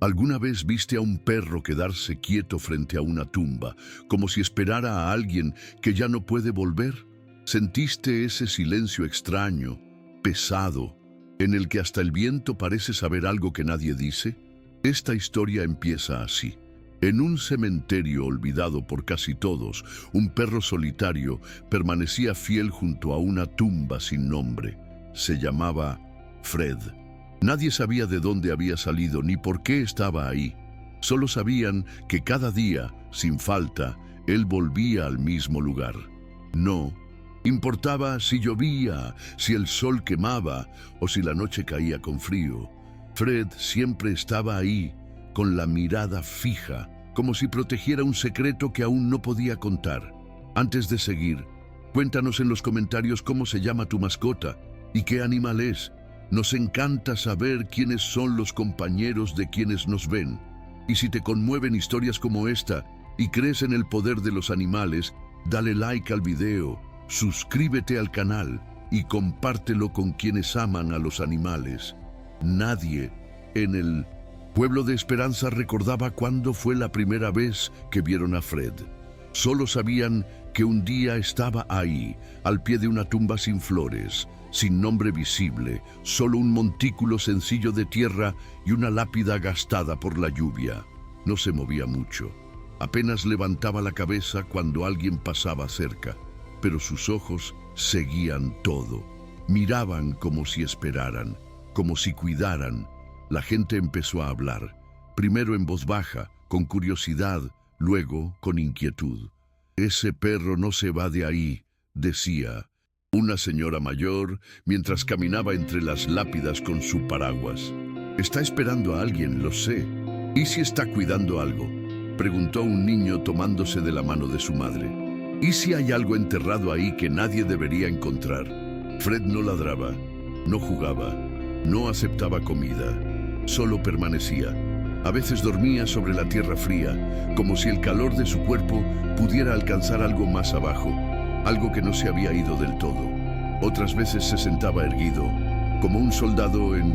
¿Alguna vez viste a un perro quedarse quieto frente a una tumba, como si esperara a alguien que ya no puede volver? ¿Sentiste ese silencio extraño, pesado, en el que hasta el viento parece saber algo que nadie dice? Esta historia empieza así. En un cementerio olvidado por casi todos, un perro solitario permanecía fiel junto a una tumba sin nombre. Se llamaba Fred. Nadie sabía de dónde había salido ni por qué estaba ahí. Solo sabían que cada día, sin falta, él volvía al mismo lugar. No importaba si llovía, si el sol quemaba o si la noche caía con frío. Fred siempre estaba ahí, con la mirada fija, como si protegiera un secreto que aún no podía contar. Antes de seguir, cuéntanos en los comentarios cómo se llama tu mascota y qué animal es. Nos encanta saber quiénes son los compañeros de quienes nos ven. Y si te conmueven historias como esta y crees en el poder de los animales, dale like al video, suscríbete al canal y compártelo con quienes aman a los animales. Nadie en el pueblo de Esperanza recordaba cuándo fue la primera vez que vieron a Fred. Solo sabían que un día estaba ahí, al pie de una tumba sin flores, sin nombre visible, solo un montículo sencillo de tierra y una lápida gastada por la lluvia. No se movía mucho. Apenas levantaba la cabeza cuando alguien pasaba cerca, pero sus ojos seguían todo. Miraban como si esperaran, como si cuidaran. La gente empezó a hablar, primero en voz baja, con curiosidad, luego con inquietud. «Ese perro no se va de ahí», decía una señora mayor mientras caminaba entre las lápidas con su paraguas. «Está esperando a alguien, lo sé. ¿Y si está cuidando algo?», preguntó un niño tomándose de la mano de su madre. «¿Y si hay algo enterrado ahí que nadie debería encontrar?». Fred no ladraba, no jugaba, no aceptaba comida, solo permanecía. A veces dormía sobre la tierra fría, como si el calor de su cuerpo pudiera alcanzar algo más abajo, algo que no se había ido del todo. Otras veces se sentaba erguido, como un soldado en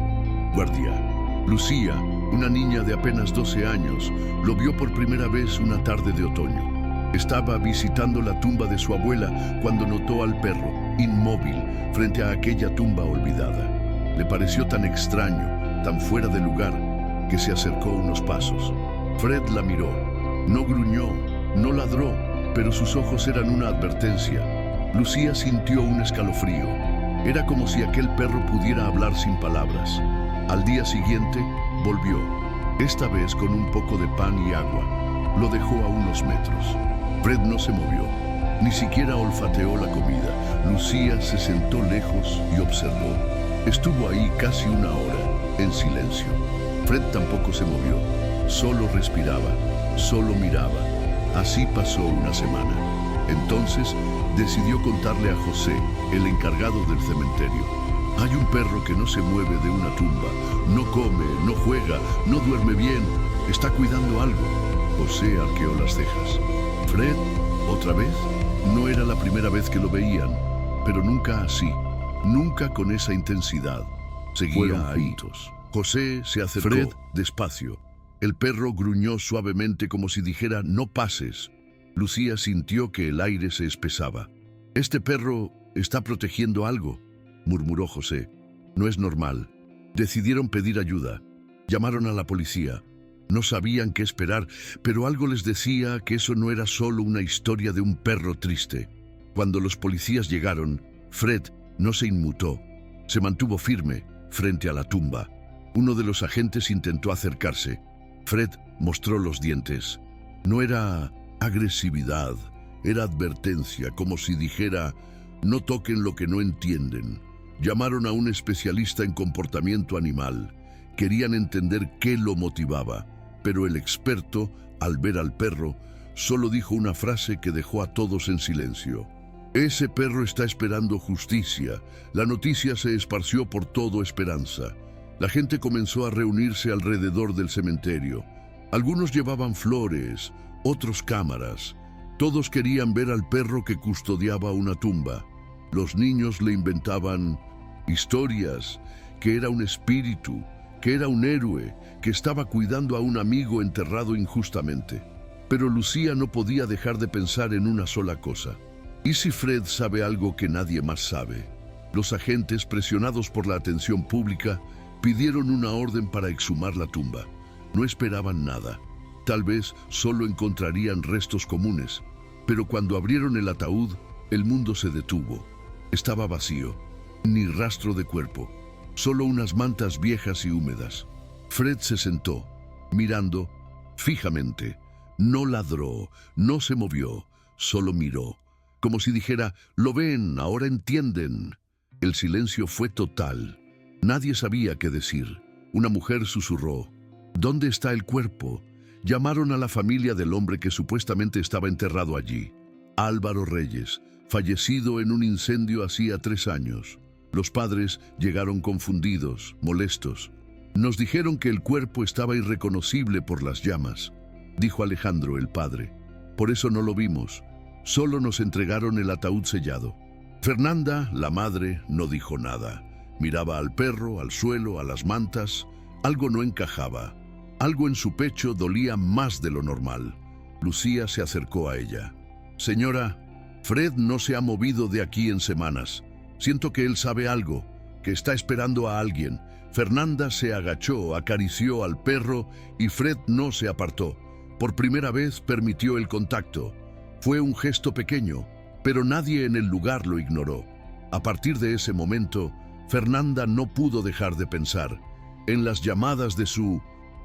guardia. Lucía, una niña de apenas 12 años, lo vio por primera vez una tarde de otoño. Estaba visitando la tumba de su abuela cuando notó al perro, inmóvil, frente a aquella tumba olvidada. Le pareció tan extraño, tan fuera de lugar, que se acercó unos pasos. Fred la miró. No gruñó, no ladró, pero sus ojos eran una advertencia. Lucía sintió un escalofrío. Era como si aquel perro pudiera hablar sin palabras. Al día siguiente, volvió, esta vez con un poco de pan y agua. Lo dejó a unos metros. Fred no se movió, ni siquiera olfateó la comida. Lucía se sentó lejos y observó. Estuvo ahí casi una hora, en silencio. Fred tampoco se movió, solo respiraba, solo miraba. Así pasó una semana. Entonces decidió contarle a José, el encargado del cementerio. «Hay un perro que no se mueve de una tumba, no come, no juega, no duerme bien, está cuidando algo». José arqueó las cejas. «¿Fred? ¿Otra vez?». No era la primera vez que lo veían, pero nunca así, nunca con esa intensidad. Seguía ahí. José se acercó. Fred, despacio. El perro gruñó suavemente como si dijera «no pases». Lucía sintió que el aire se espesaba. «Este perro está protegiendo algo», murmuró José. «No es normal». Decidieron pedir ayuda. Llamaron a la policía. No sabían qué esperar, pero algo les decía que eso no era solo una historia de un perro triste. Cuando los policías llegaron, Fred no se inmutó. Se mantuvo firme frente a la tumba. Uno de los agentes intentó acercarse. Fred mostró los dientes. No era agresividad, era advertencia, como si dijera, no toquen lo que no entienden. Llamaron a un especialista en comportamiento animal. Querían entender qué lo motivaba, pero el experto, al ver al perro, solo dijo una frase que dejó a todos en silencio. «Ese perro está esperando justicia». La noticia se esparció por todo Esperanza. La gente comenzó a reunirse alrededor del cementerio. Algunos llevaban flores, otros cámaras. Todos querían ver al perro que custodiaba una tumba. Los niños le inventaban historias, que era un espíritu, que era un héroe, que estaba cuidando a un amigo enterrado injustamente. Pero Lucía no podía dejar de pensar en una sola cosa. ¿Y si Fred sabe algo que nadie más sabe? Los agentes, presionados por la atención pública, pidieron una orden para exhumar la tumba. No esperaban nada. Tal vez solo encontrarían restos comunes. Pero cuando abrieron el ataúd, el mundo se detuvo. Estaba vacío. Ni rastro de cuerpo. Solo unas mantas viejas y húmedas. Fred se sentó, mirando fijamente. No ladró, no se movió, solo miró. Como si dijera, «Lo ven, ahora entienden». El silencio fue total. Nadie sabía qué decir. Una mujer susurró, «¿Dónde está el cuerpo?». Llamaron a la familia del hombre que supuestamente estaba enterrado allí. Álvaro Reyes, fallecido en un incendio hacía 3 años. Los padres llegaron confundidos, molestos. «Nos dijeron que el cuerpo estaba irreconocible por las llamas», dijo Alejandro, el padre. «Por eso no lo vimos. Solo nos entregaron el ataúd sellado». Fernanda, la madre, no dijo nada. Miraba al perro, al suelo, a las mantas. Algo no encajaba. Algo en su pecho dolía más de lo normal. Lucía se acercó a ella. «Señora, Fred no se ha movido de aquí en semanas. Siento que él sabe algo, que está esperando a alguien». Fernanda se agachó, acarició al perro y Fred no se apartó. Por primera vez permitió el contacto. Fue un gesto pequeño, pero nadie en el lugar lo ignoró. A partir de ese momento, Fernanda no pudo dejar de pensar en las llamadas de su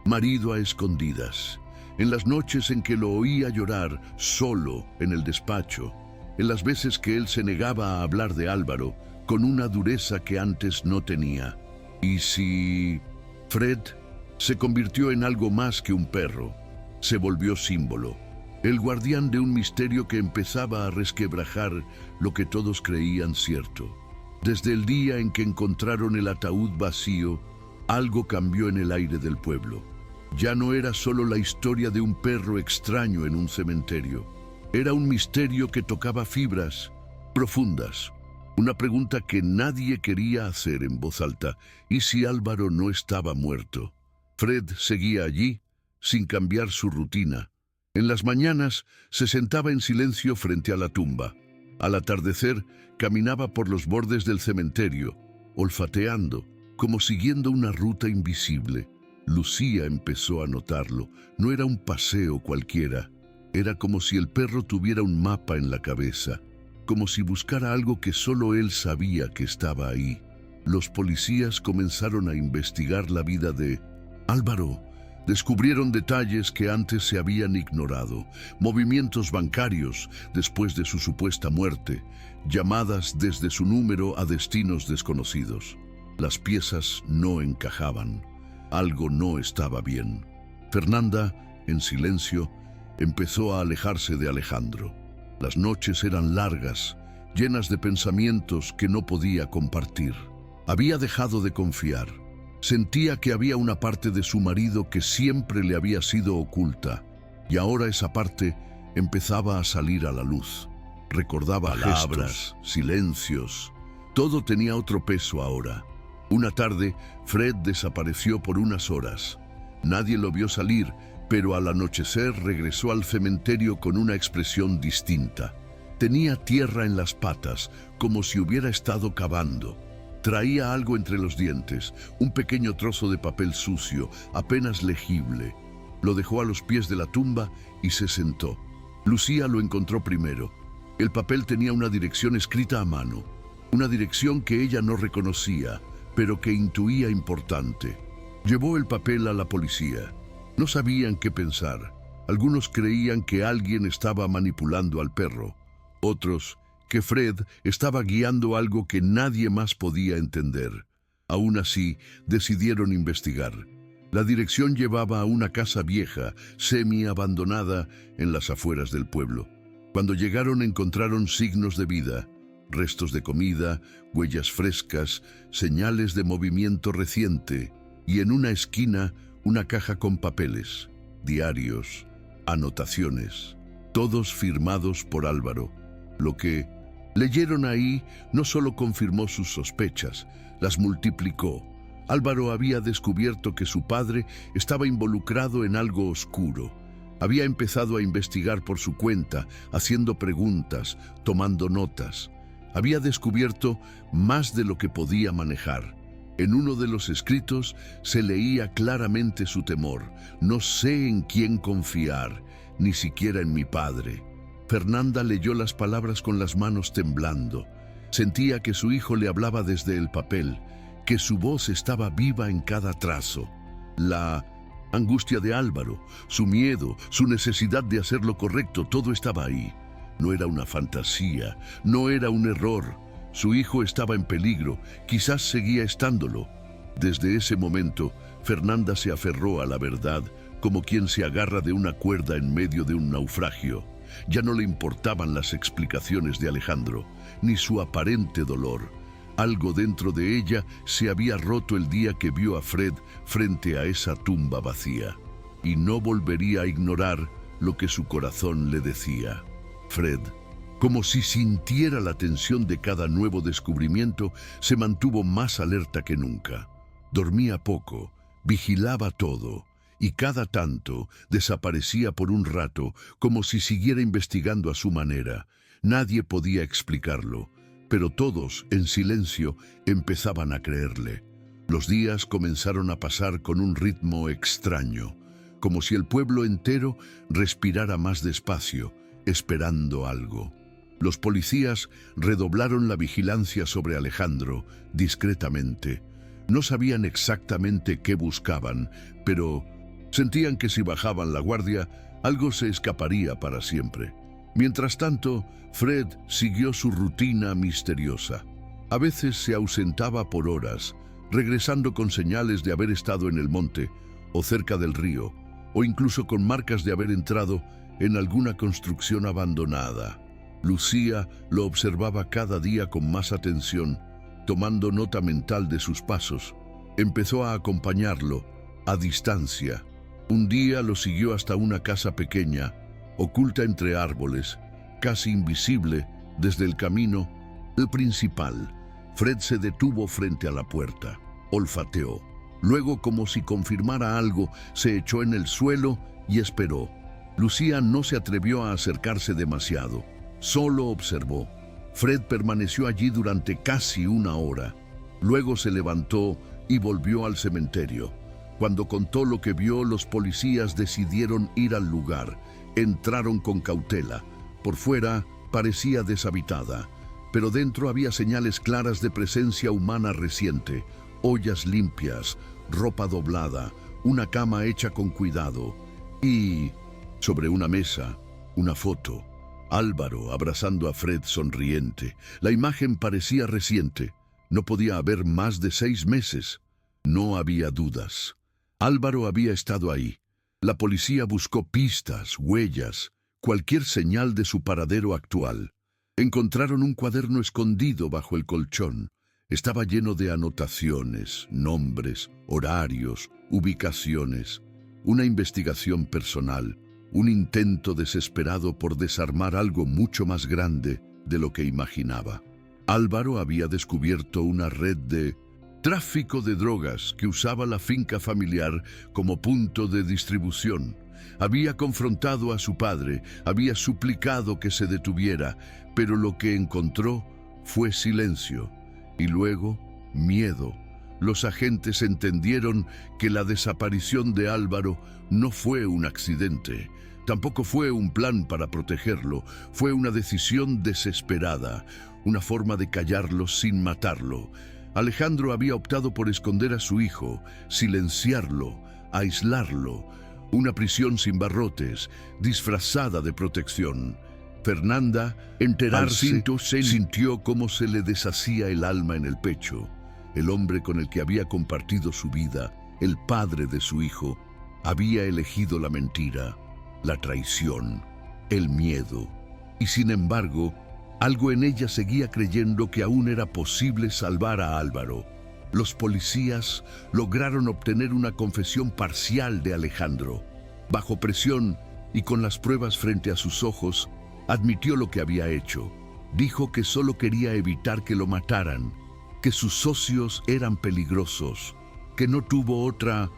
marido a escondidas, en las noches en que lo oía llorar solo en el despacho, en las veces que él se negaba a hablar de Álvaro con una dureza que antes no tenía. ¿Y si Fred se convirtió en algo más que un perro? Se volvió símbolo, el guardián de un misterio que empezaba a resquebrajar lo que todos creían cierto. Desde el día en que encontraron el ataúd vacío, algo cambió en el aire del pueblo. Ya no era solo la historia de un perro extraño en un cementerio. Era un misterio que tocaba fibras profundas. Una pregunta que nadie quería hacer en voz alta. ¿Y si Álvaro no estaba muerto? Fred seguía allí, sin cambiar su rutina. En las mañanas se sentaba en silencio frente a la tumba. Al atardecer caminaba por los bordes del cementerio, olfateando, como siguiendo una ruta invisible. Lucía empezó a notarlo. No era un paseo cualquiera. Era como si el perro tuviera un mapa en la cabeza, como si buscara algo que solo él sabía que estaba ahí. Los policías comenzaron a investigar la vida de Álvaro. Descubrieron detalles que antes se habían ignorado, movimientos bancarios después de su supuesta muerte, llamadas desde su número a destinos desconocidos. Las piezas no encajaban. Algo no estaba bien. Fernanda, en silencio, empezó a alejarse de Alejandro. Las noches eran largas, llenas de pensamientos que no podía compartir. Había dejado de confiar. Sentía que había una parte de su marido que siempre le había sido oculta, y ahora esa parte empezaba a salir a la luz. Recordaba palabras, silencios. Todo tenía otro peso ahora. Una tarde, Fred desapareció por unas horas. Nadie lo vio salir, pero al anochecer regresó al cementerio con una expresión distinta. Tenía tierra en las patas, como si hubiera estado cavando. Traía algo entre los dientes, un pequeño trozo de papel sucio, apenas legible. Lo dejó a los pies de la tumba y se sentó. Lucía lo encontró primero. El papel tenía una dirección escrita a mano, una dirección que ella no reconocía, pero que intuía importante. Llevó el papel a la policía. No sabían qué pensar. Algunos creían que alguien estaba manipulando al perro. Otros, que Fred estaba guiando algo que nadie más podía entender. Aún así, decidieron investigar. La dirección llevaba a una casa vieja, semi-abandonada, en las afueras del pueblo. Cuando llegaron encontraron signos de vida, restos de comida, huellas frescas, señales de movimiento reciente, y en una esquina una caja con papeles, diarios, anotaciones, todos firmados por Álvaro. Lo que leyeron ahí no solo confirmó sus sospechas, las multiplicó. Álvaro había descubierto que su padre estaba involucrado en algo oscuro. Había empezado a investigar por su cuenta, haciendo preguntas, tomando notas. Había descubierto más de lo que podía manejar. En uno de los escritos se leía claramente su temor. No sé en quién confiar, ni siquiera en mi padre. Fernanda leyó las palabras con las manos temblando. Sentía que su hijo le hablaba desde el papel, que su voz estaba viva en cada trazo. La angustia de Álvaro, su miedo, su necesidad de hacer lo correcto, todo estaba ahí. No era una fantasía, no era un error. Su hijo estaba en peligro, quizás seguía estándolo. Desde ese momento, Fernanda se aferró a la verdad como quien se agarra de una cuerda en medio de un naufragio. Ya no le importaban las explicaciones de Alejandro, ni su aparente dolor. Algo dentro de ella se había roto el día que vio a Fred frente a esa tumba vacía, y no volvería a ignorar lo que su corazón le decía. Fred, como si sintiera la tensión de cada nuevo descubrimiento, se mantuvo más alerta que nunca. Dormía poco, vigilaba todo, y cada tanto desaparecía por un rato como si siguiera investigando a su manera. Nadie podía explicarlo, pero todos, en silencio, empezaban a creerle. Los días comenzaron a pasar con un ritmo extraño, como si el pueblo entero respirara más despacio, esperando algo. Los policías redoblaron la vigilancia sobre Alejandro, discretamente. No sabían exactamente qué buscaban, pero sentían que si bajaban la guardia, algo se escaparía para siempre. Mientras tanto, Fred siguió su rutina misteriosa. A veces se ausentaba por horas, regresando con señales de haber estado en el monte o cerca del río, o incluso con marcas de haber entrado en alguna construcción abandonada. Lucía lo observaba cada día con más atención, tomando nota mental de sus pasos. Empezó a acompañarlo, a distancia. Un día lo siguió hasta una casa pequeña, oculta entre árboles, casi invisible desde el camino principal. Fred se detuvo frente a la puerta, olfateó. Luego, como si confirmara algo, se echó en el suelo y esperó. Lucía no se atrevió a acercarse demasiado, solo observó. Fred permaneció allí durante casi una hora. Luego se levantó y volvió al cementerio. Cuando contó lo que vio, los policías decidieron ir al lugar. Entraron con cautela. Por fuera parecía deshabitada, pero dentro había señales claras de presencia humana reciente. Ollas limpias, ropa doblada, una cama hecha con cuidado y, sobre una mesa, una foto. Álvaro abrazando a Fred sonriente. La imagen parecía reciente. No podía haber más de 6 meses. No había dudas. Álvaro había estado ahí. La policía buscó pistas, huellas, cualquier señal de su paradero actual. Encontraron un cuaderno escondido bajo el colchón. Estaba lleno de anotaciones, nombres, horarios, ubicaciones. Una investigación personal, un intento desesperado por desarmar algo mucho más grande de lo que imaginaba. Álvaro había descubierto una red de tráfico de drogas que usaba la finca familiar como punto de distribución. Había confrontado a su padre, había suplicado que se detuviera, pero lo que encontró fue silencio y luego miedo. Los agentes entendieron que la desaparición de Álvaro no fue un accidente, tampoco fue un plan para protegerlo, fue una decisión desesperada, una forma de callarlo sin matarlo. Alejandro había optado por esconder a su hijo, silenciarlo, aislarlo, una prisión sin barrotes, disfrazada de protección. Fernanda, enterarse, sintió cómo se le deshacía el alma en el pecho. El hombre con el que había compartido su vida, el padre de su hijo, había elegido la mentira, la traición, el miedo. Y sin embargo, algo en ella seguía creyendo que aún era posible salvar a Álvaro. Los policías lograron obtener una confesión parcial de Alejandro. Bajo presión y con las pruebas frente a sus ojos, admitió lo que había hecho. Dijo que solo quería evitar que lo mataran, que sus socios eran peligrosos, que no tuvo otra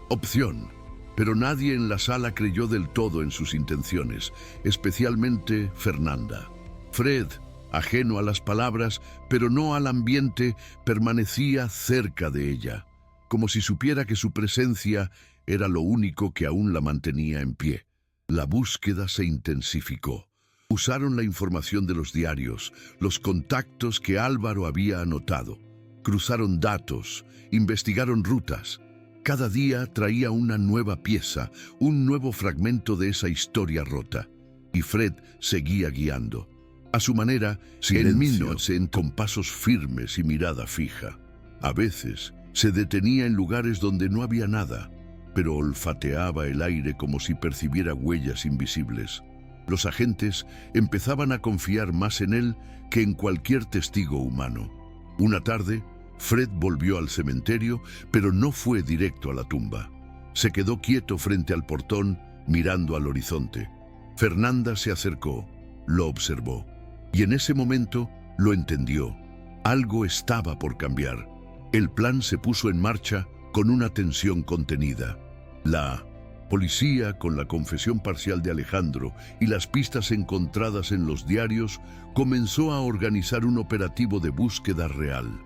opción. Pero nadie en la sala creyó del todo en sus intenciones, especialmente Fernanda. Fred, ajeno a las palabras, pero no al ambiente, permanecía cerca de ella, como si supiera que su presencia era lo único que aún la mantenía en pie. La búsqueda se intensificó. Usaron la información de los diarios, los contactos que Álvaro había anotado. Cruzaron datos, investigaron rutas. Cada día traía una nueva pieza, un nuevo fragmento de esa historia rota. Y Fred seguía guiando. A su manera, él mismo con pasos firmes y mirada fija. A veces se detenía en lugares donde no había nada, pero olfateaba el aire como si percibiera huellas invisibles. Los agentes empezaban a confiar más en él que en cualquier testigo humano. Una tarde, Fred volvió al cementerio, pero no fue directo a la tumba. Se quedó quieto frente al portón, mirando al horizonte. Fernanda se acercó, lo observó, y en ese momento lo entendió. Algo estaba por cambiar. El plan se puso en marcha con una tensión contenida. La policía, con la confesión parcial de Alejandro y las pistas encontradas en los diarios, comenzó a organizar un operativo de búsqueda real.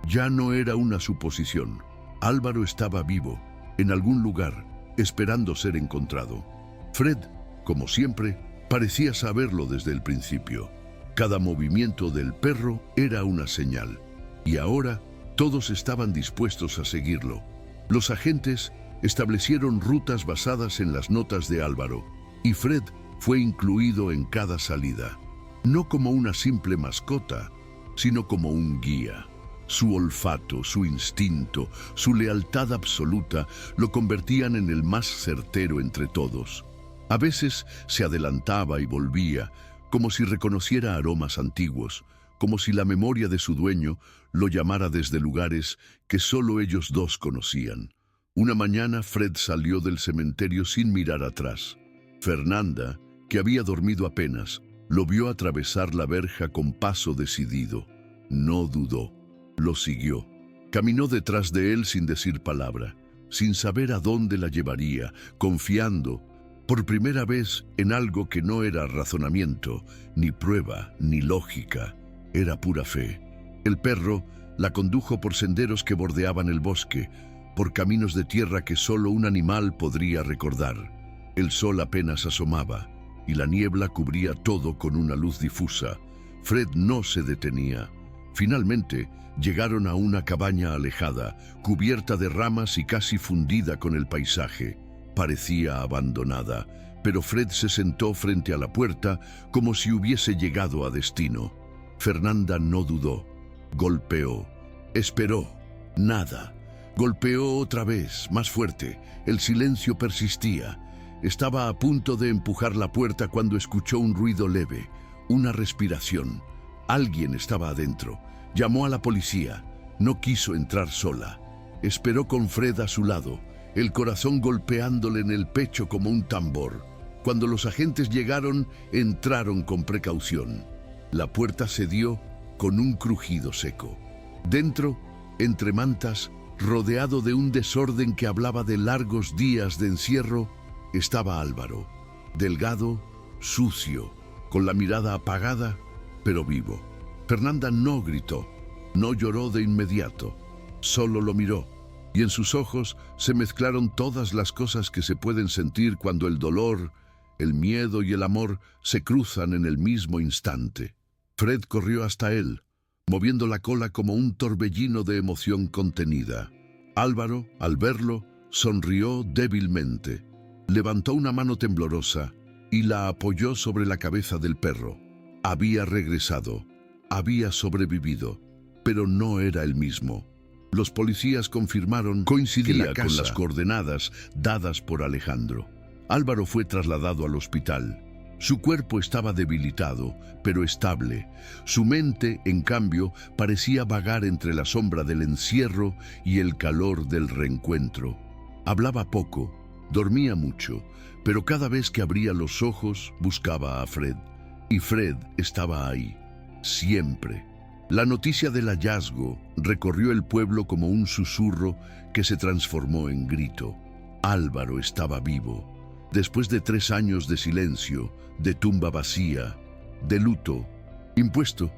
Ya no era una suposición. Álvaro estaba vivo, en algún lugar, esperando ser encontrado. Fred, como siempre, parecía saberlo desde el principio. Cada movimiento del perro era una señal, y ahora todos estaban dispuestos a seguirlo. Los agentes establecieron rutas basadas en las notas de Álvaro, y Fred fue incluido en cada salida, no como una simple mascota, sino como un guía. Su olfato, su instinto, su lealtad absoluta lo convertían en el más certero entre todos. A veces se adelantaba y volvía, como si reconociera aromas antiguos, como si la memoria de su dueño lo llamara desde lugares que solo ellos dos conocían. Una mañana Fred salió del cementerio sin mirar atrás. Fernanda, que había dormido apenas, lo vio atravesar la verja con paso decidido. No dudó, lo siguió. Caminó detrás de él sin decir palabra, sin saber a dónde la llevaría, confiando, por primera vez, en algo que no era razonamiento, ni prueba, ni lógica. Era pura fe. El perro la condujo por senderos que bordeaban el bosque, por caminos de tierra que solo un animal podría recordar. El sol apenas asomaba, y la niebla cubría todo con una luz difusa. Fred no se detenía. Finalmente, llegaron a una cabaña alejada, cubierta de ramas y casi fundida con el paisaje. Parecía abandonada, pero Fred se sentó frente a la puerta como si hubiese llegado a destino. Fernanda no dudó. Golpeó. Esperó. Nada. Golpeó otra vez, más fuerte. El silencio persistía. Estaba a punto de empujar la puerta cuando escuchó un ruido leve, una respiración. Alguien estaba adentro. Llamó a la policía. No quiso entrar sola. Esperó con Fred a su lado, el corazón golpeándole en el pecho como un tambor. Cuando los agentes llegaron, entraron con precaución. La puerta cedió con un crujido seco. Dentro, entre mantas, rodeado de un desorden que hablaba de largos días de encierro, estaba Álvaro, delgado, sucio, con la mirada apagada, pero vivo. Fernanda no gritó, no lloró de inmediato, solo lo miró, y en sus ojos se mezclaron todas las cosas que se pueden sentir cuando el dolor, el miedo y el amor se cruzan en el mismo instante. Fred corrió hasta él, moviendo la cola como un torbellino de emoción contenida. Álvaro, al verlo, sonrió débilmente, levantó una mano temblorosa y la apoyó sobre la cabeza del perro. Había regresado, había sobrevivido, pero no era el mismo. Los policías confirmaron que coincidía con las coordenadas dadas por Alejandro. Álvaro fue trasladado al hospital. Su cuerpo estaba debilitado, pero estable. Su mente, en cambio, parecía vagar entre la sombra del encierro y el calor del reencuentro. Hablaba poco, dormía mucho, pero cada vez que abría los ojos buscaba a Fred. Y Fred estaba ahí, siempre. La noticia del hallazgo recorrió el pueblo como un susurro que se transformó en grito. Álvaro estaba vivo. Después de 3 años de silencio, de tumba vacía, de luto impuesto,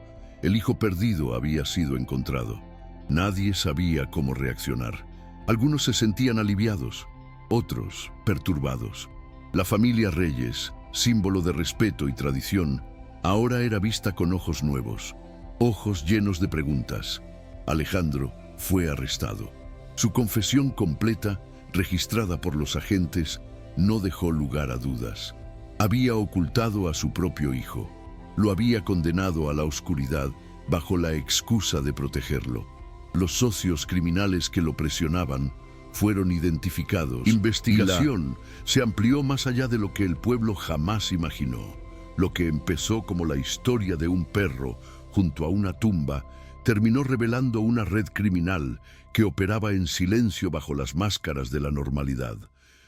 el hijo perdido había sido encontrado. Nadie sabía cómo reaccionar. Algunos se sentían aliviados, otros perturbados. La familia Reyes, símbolo de respeto y tradición, ahora era vista con ojos nuevos, ojos llenos de preguntas. Alejandro fue arrestado. Su confesión completa, registrada por los agentes, no dejó lugar a dudas. Había ocultado a su propio hijo. Lo había condenado a la oscuridad bajo la excusa de protegerlo. Los socios criminales que lo presionaban fueron identificados. Investigación se amplió más allá de lo que el pueblo jamás imaginó. Lo que empezó como la historia de un perro junto a una tumba terminó revelando una red criminal que operaba en silencio bajo las máscaras de la normalidad.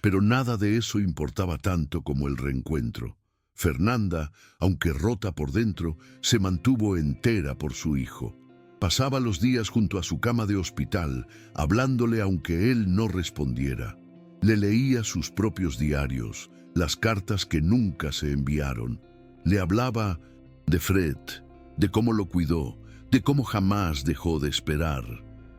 Pero nada de eso importaba tanto como el reencuentro. Fernanda, aunque rota por dentro, se mantuvo entera por su hijo. Pasaba los días junto a su cama de hospital, hablándole aunque él no respondiera. Le leía sus propios diarios, las cartas que nunca se enviaron. Le hablaba de Fred, de cómo lo cuidó, de cómo jamás dejó de esperar.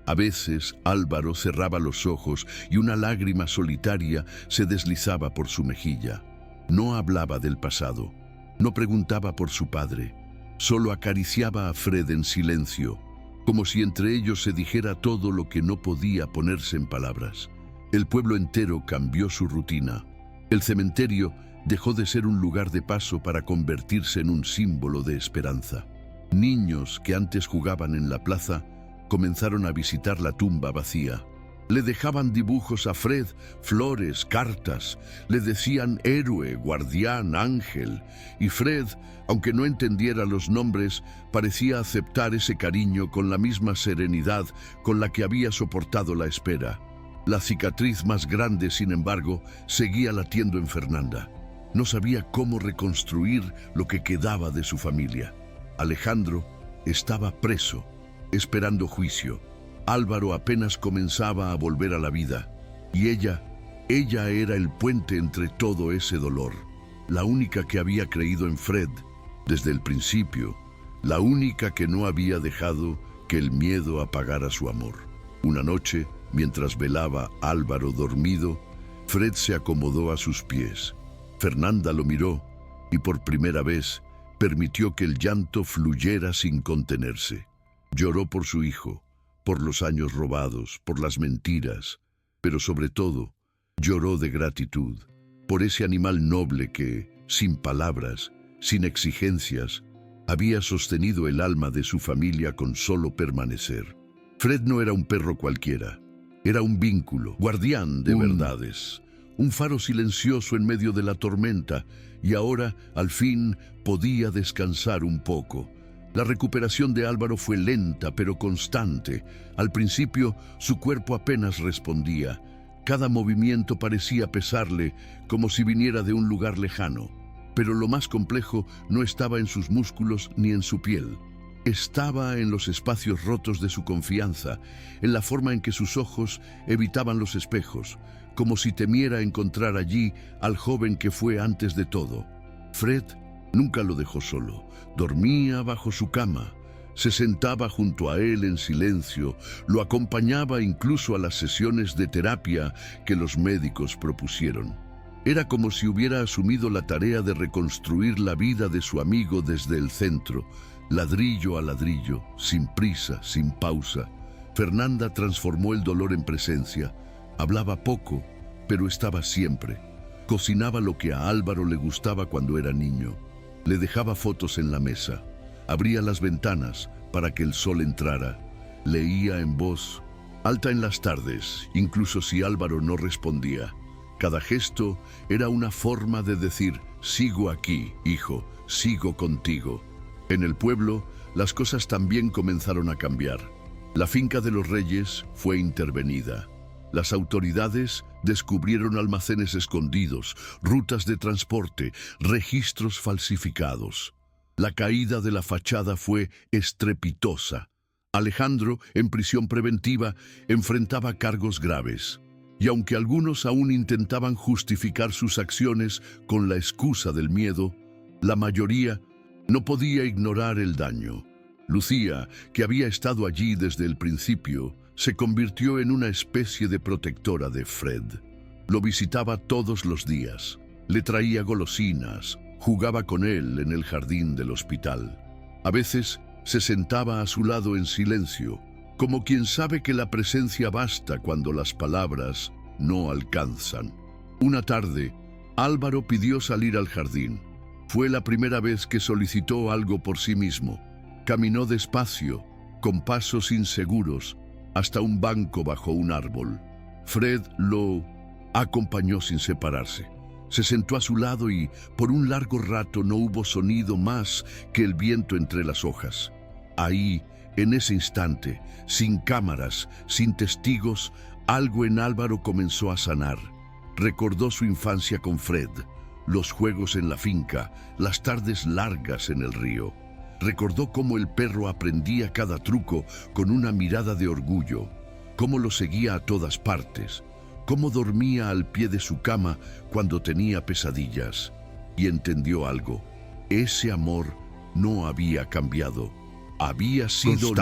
A veces Álvaro cerraba los ojos y una lágrima solitaria se deslizaba por su mejilla. No hablaba del pasado, no preguntaba por su padre, solo acariciaba a Fred en silencio, como si entre ellos se dijera todo lo que no podía ponerse en palabras. El pueblo entero cambió su rutina. El cementerio dejó de ser un lugar de paso para convertirse en un símbolo de esperanza. Niños que antes jugaban en la plaza comenzaron a visitar la tumba vacía. Le dejaban dibujos a Fred, flores, cartas. Le decían héroe, guardián, ángel. Y Fred, aunque no entendiera los nombres, parecía aceptar ese cariño con la misma serenidad con la que había soportado la espera. La cicatriz más grande, sin embargo, seguía latiendo en Fernanda. No sabía cómo reconstruir lo que quedaba de su familia. Alejandro estaba preso, esperando juicio. Álvaro apenas comenzaba a volver a la vida, y ella era el puente entre todo ese dolor, la única que había creído en Fred desde el principio, la única que no había dejado que el miedo apagara su amor. Una noche, mientras velaba Álvaro dormido, Fred se acomodó a sus pies. Fernanda lo miró y por primera vez permitió que el llanto fluyera sin contenerse. Lloró por su hijo, por los años robados, por las mentiras, pero sobre todo, lloró de gratitud, por ese animal noble que, sin palabras, sin exigencias, había sostenido el alma de su familia con solo permanecer. Fred no era un perro cualquiera, era un vínculo, guardián de verdades, un faro silencioso en medio de la tormenta, y ahora, al fin, podía descansar un poco. La recuperación de Álvaro fue lenta pero constante. Al principio, su cuerpo apenas respondía. Cada movimiento parecía pesarle, como si viniera de un lugar lejano. Pero lo más complejo no estaba en sus músculos ni en su piel. Estaba en los espacios rotos de su confianza, en la forma en que sus ojos evitaban los espejos, como si temiera encontrar allí al joven que fue antes de todo. Fred nunca lo dejó solo. Dormía bajo su cama, se sentaba junto a él en silencio, lo acompañaba incluso a las sesiones de terapia que los médicos propusieron. Era como si hubiera asumido la tarea de reconstruir la vida de su amigo desde el centro, ladrillo a ladrillo, sin prisa, sin pausa. Fernanda transformó el dolor en presencia. Hablaba poco, pero estaba siempre. Cocinaba lo que a Álvaro le gustaba cuando era niño. Le dejaba fotos en la mesa, abría las ventanas para que el sol entrara, leía en voz alta en las tardes, incluso si Álvaro no respondía. Cada gesto era una forma de decir, sigo aquí, hijo, sigo contigo. En el pueblo, las cosas también comenzaron a cambiar. La finca de los Reyes fue intervenida. Las autoridades descubrieron almacenes escondidos, rutas de transporte, registros falsificados. La caída de la fachada fue estrepitosa. Alejandro, en prisión preventiva, enfrentaba cargos graves. Y aunque algunos aún intentaban justificar sus acciones con la excusa del miedo, la mayoría no podía ignorar el daño. Lucía, que había estado allí desde el principio, se convirtió en una especie de protectora de Fred. Lo visitaba todos los días, le traía golosinas, jugaba con él en el jardín del hospital. A veces se sentaba a su lado en silencio, como quien sabe que la presencia basta cuando las palabras no alcanzan. Una tarde, Álvaro pidió salir al jardín. Fue la primera vez que solicitó algo por sí mismo. Caminó despacio, con pasos inseguros, hasta un banco bajo un árbol. Fred lo acompañó sin separarse. Se sentó a su lado y, por un largo rato, no hubo sonido más que el viento entre las hojas. Ahí, en ese instante, sin cámaras, sin testigos, algo en Álvaro comenzó a sanar. Recordó su infancia con Fred, los juegos en la finca, las tardes largas en el río. Recordó cómo el perro aprendía cada truco con una mirada de orgullo, cómo lo seguía a todas partes, cómo dormía al pie de su cama cuando tenía pesadillas. Y entendió algo: ese amor no había cambiado. Había sido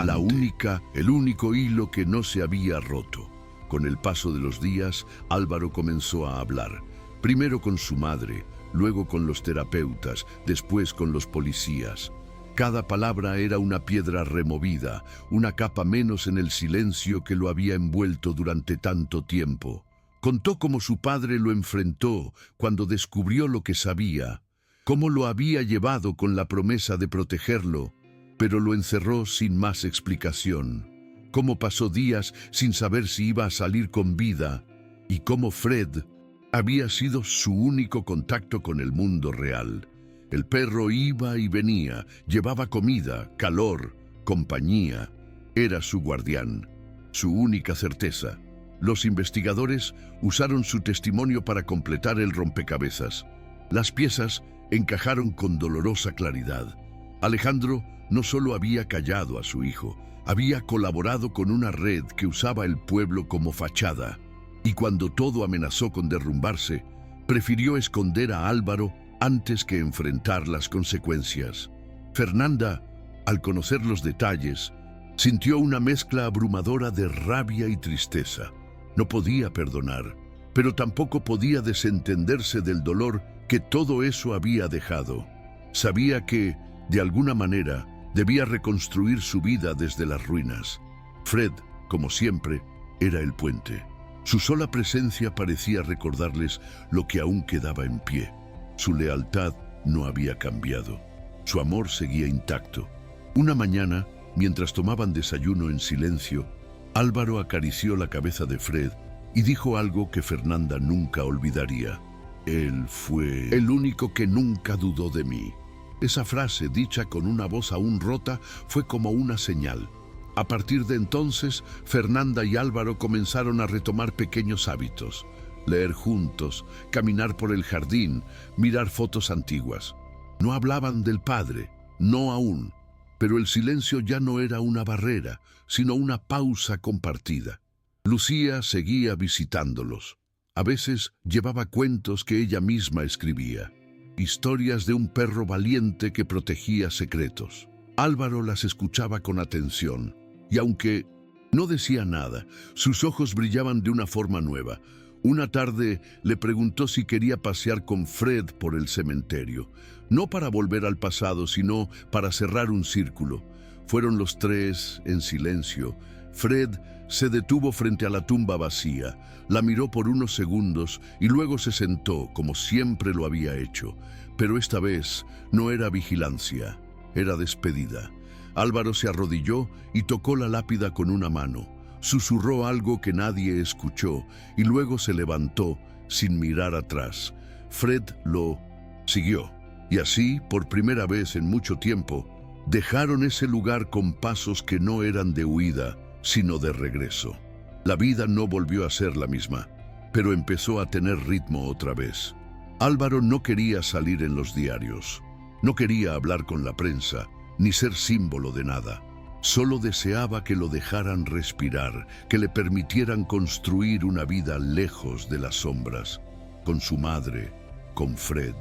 el único hilo que no se había roto. Con el paso de los días, Álvaro comenzó a hablar. Primero con su madre, luego con los terapeutas, después con los policías. Cada palabra era una piedra removida, una capa menos en el silencio que lo había envuelto durante tanto tiempo. Contó cómo su padre lo enfrentó cuando descubrió lo que sabía, cómo lo había llevado con la promesa de protegerlo, pero lo encerró sin más explicación. Cómo pasó días sin saber si iba a salir con vida y cómo Fred había sido su único contacto con el mundo real. El perro iba y venía, llevaba comida, calor, compañía. Era su guardián, su única certeza. Los investigadores usaron su testimonio para completar el rompecabezas. Las piezas encajaron con dolorosa claridad. Alejandro no solo había callado a su hijo, había colaborado con una red que usaba el pueblo como fachada. Y cuando todo amenazó con derrumbarse, prefirió esconder a Álvaro antes que enfrentar las consecuencias. Fernanda, al conocer los detalles, sintió una mezcla abrumadora de rabia y tristeza. No podía perdonar, pero tampoco podía desentenderse del dolor que todo eso había dejado. Sabía que, de alguna manera, debía reconstruir su vida desde las ruinas. Fred, como siempre, era el puente. Su sola presencia parecía recordarles lo que aún quedaba en pie. Su lealtad no había cambiado. Su amor seguía intacto. Una mañana, mientras tomaban desayuno en silencio, Álvaro acarició la cabeza de Fred y dijo algo que Fernanda nunca olvidaría. Él fue el único que nunca dudó de mí. Esa frase, dicha con una voz aún rota, fue como una señal. A partir de entonces, Fernanda y Álvaro comenzaron a retomar pequeños hábitos. Leer juntos, caminar por el jardín, mirar fotos antiguas. No hablaban del padre, no aún, pero el silencio ya no era una barrera, sino una pausa compartida. Lucía seguía visitándolos. A veces llevaba cuentos que ella misma escribía. Historias de un perro valiente que protegía secretos. Álvaro las escuchaba con atención, y aunque no decía nada, sus ojos brillaban de una forma nueva. Una tarde le preguntó si quería pasear con Fred por el cementerio, no para volver al pasado, sino para cerrar un círculo. Fueron los tres en silencio. Fred se detuvo frente a la tumba vacía, la miró por unos segundos y luego se sentó como siempre lo había hecho. Pero esta vez no era vigilancia, era despedida. Álvaro se arrodilló y tocó la lápida con una mano. Susurró algo que nadie escuchó y luego se levantó sin mirar atrás. Fred lo siguió y así, por primera vez en mucho tiempo, dejaron ese lugar con pasos que no eran de huida, sino de regreso. La vida no volvió a ser la misma, pero empezó a tener ritmo otra vez. Álvaro no quería salir en los diarios. No quería hablar con la prensa, ni ser símbolo de nada. Solo deseaba que lo dejaran respirar, que le permitieran construir una vida lejos de las sombras, con su madre, con Fred.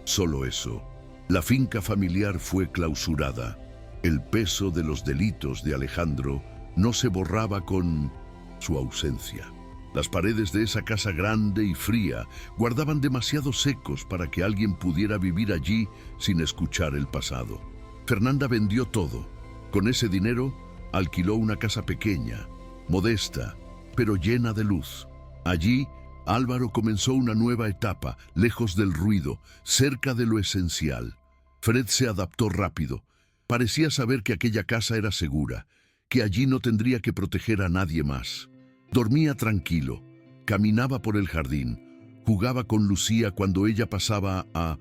Solo eso. La finca familiar fue clausurada. El peso de los delitos de Alejandro no se borraba con su ausencia. Las paredes de esa casa grande y fría guardaban demasiados ecos para que alguien pudiera vivir allí sin escuchar el pasado. Fernanda vendió todo. Con ese dinero alquiló una casa pequeña, modesta, pero llena de luz. Allí, Álvaro comenzó una nueva etapa, lejos del ruido, cerca de lo esencial. Fred se adaptó rápido. Parecía saber que aquella casa era segura, que allí no tendría que proteger a nadie más. Dormía tranquilo, caminaba por el jardín, jugaba con Lucía cuando ella pasaba a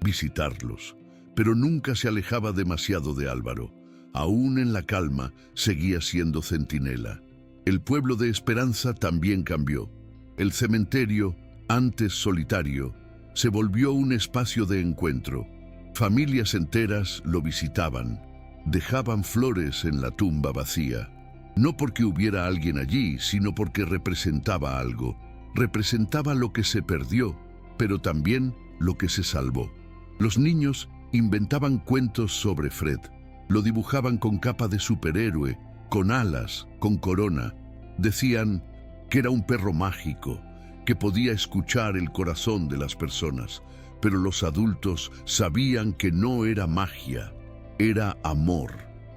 visitarlos, pero nunca se alejaba demasiado de Álvaro. Aún en la calma, seguía siendo centinela. El pueblo de Esperanza también cambió. El cementerio, antes solitario, se volvió un espacio de encuentro. Familias enteras lo visitaban, dejaban flores en la tumba vacía. No porque hubiera alguien allí, sino porque representaba algo. Representaba lo que se perdió, pero también lo que se salvó. Los niños inventaban cuentos sobre Fred. Lo dibujaban con capa de superhéroe, con alas, con corona. Decían que era un perro mágico, que podía escuchar el corazón de las personas. Pero los adultos sabían que no era magia, era amor.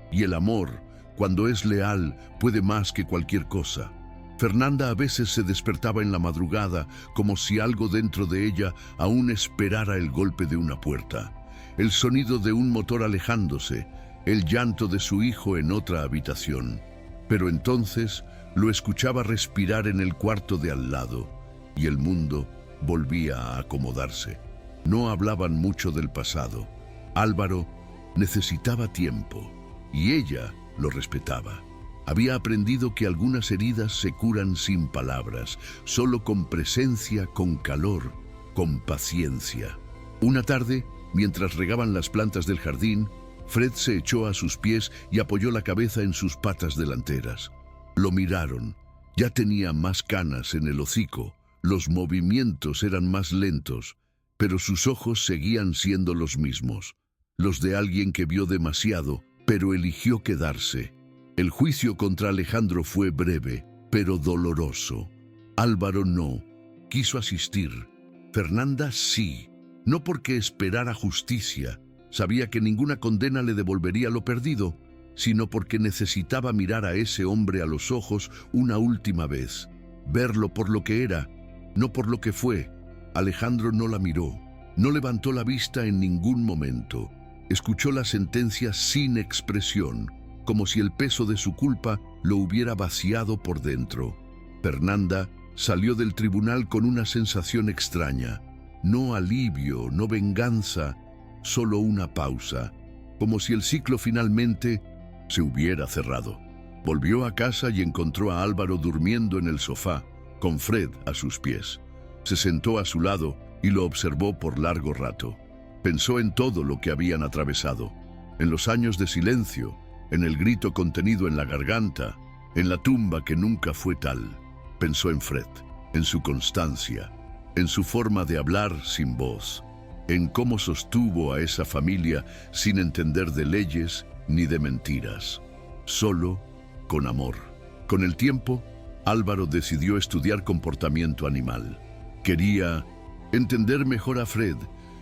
Y el amor, cuando es leal, puede más que cualquier cosa. Fernanda a veces se despertaba en la madrugada como si algo dentro de ella aún esperara el golpe de una puerta, el sonido de un motor alejándose, el llanto de su hijo en otra habitación. Pero entonces lo escuchaba respirar en el cuarto de al lado y el mundo volvía a acomodarse. No hablaban mucho del pasado. Álvaro necesitaba tiempo y ella lo respetaba. Había aprendido que algunas heridas se curan sin palabras, solo con presencia, con calor, con paciencia. Una tarde, mientras regaban las plantas del jardín, Fred se echó a sus pies y apoyó la cabeza en sus patas delanteras. Lo miraron. Ya tenía más canas en el hocico. Los movimientos eran más lentos, pero sus ojos seguían siendo los mismos. Los de alguien que vio demasiado, pero eligió quedarse. El juicio contra Alejandro fue breve, pero doloroso. Álvaro no. Quiso asistir. Fernanda sí. No porque esperara justicia. Sabía que ninguna condena le devolvería lo perdido, sino porque necesitaba mirar a ese hombre a los ojos una última vez. Verlo por lo que era, no por lo que fue. Alejandro no la miró. No levantó la vista en ningún momento. Escuchó la sentencia sin expresión, como si el peso de su culpa lo hubiera vaciado por dentro. Fernanda salió del tribunal con una sensación extraña. No alivio, no venganza, solo una pausa, como si el ciclo finalmente se hubiera cerrado. Volvió a casa y encontró a Álvaro durmiendo en el sofá, con Fred a sus pies. Se sentó a su lado y lo observó por largo rato. Pensó en todo lo que habían atravesado, en los años de silencio, en el grito contenido en la garganta, en la tumba que nunca fue tal. Pensó en Fred, en su constancia, en su forma de hablar sin voz, en cómo sostuvo a esa familia sin entender de leyes ni de mentiras, solo con amor. Con el tiempo, Álvaro decidió estudiar comportamiento animal. Quería entender mejor a Fred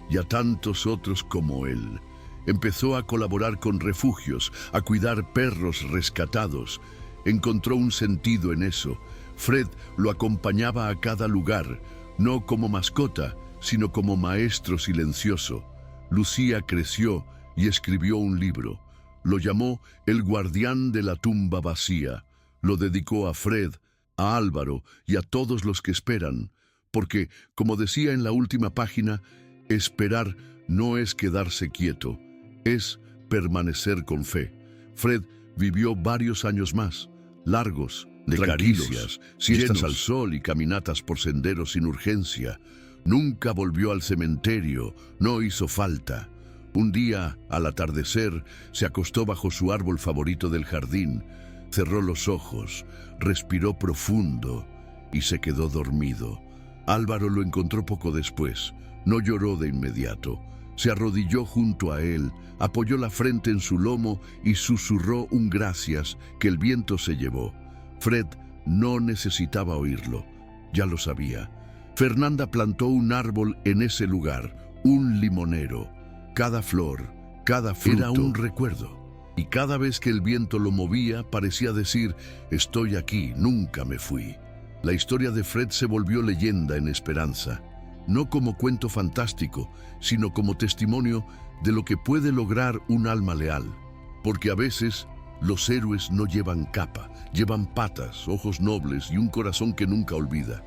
y a tantos otros como él. Empezó a colaborar con refugios, a cuidar perros rescatados. Encontró un sentido en eso. Fred lo acompañaba a cada lugar, no como mascota, sino como maestro silencioso. Lucía creció y escribió un libro. Lo llamó El guardián de la tumba vacía. Lo dedicó a Fred, a Álvaro y a todos los que esperan, porque, como decía en la última página, esperar no es quedarse quieto, es permanecer con fe. Fred vivió varios años más, largos, de caricias, siestas al sol y caminatas por senderos sin urgencia. Nunca volvió al cementerio, no hizo falta. Un día, al atardecer, se acostó bajo su árbol favorito del jardín, cerró los ojos, respiró profundo y se quedó dormido. Álvaro lo encontró poco después. No lloró de inmediato. Se arrodilló junto a él, apoyó la frente en su lomo y susurró un gracias que el viento se llevó. Fred no necesitaba oírlo, ya lo sabía. Fernanda plantó un árbol en ese lugar, un limonero. Cada flor, cada fruto era un recuerdo. Y cada vez que el viento lo movía, parecía decir, estoy aquí, nunca me fui. La historia de Fred se volvió leyenda en Esperanza, no como cuento fantástico, sino como testimonio de lo que puede lograr un alma leal. Porque a veces los héroes no llevan capa, llevan patas, ojos nobles y un corazón que nunca olvida.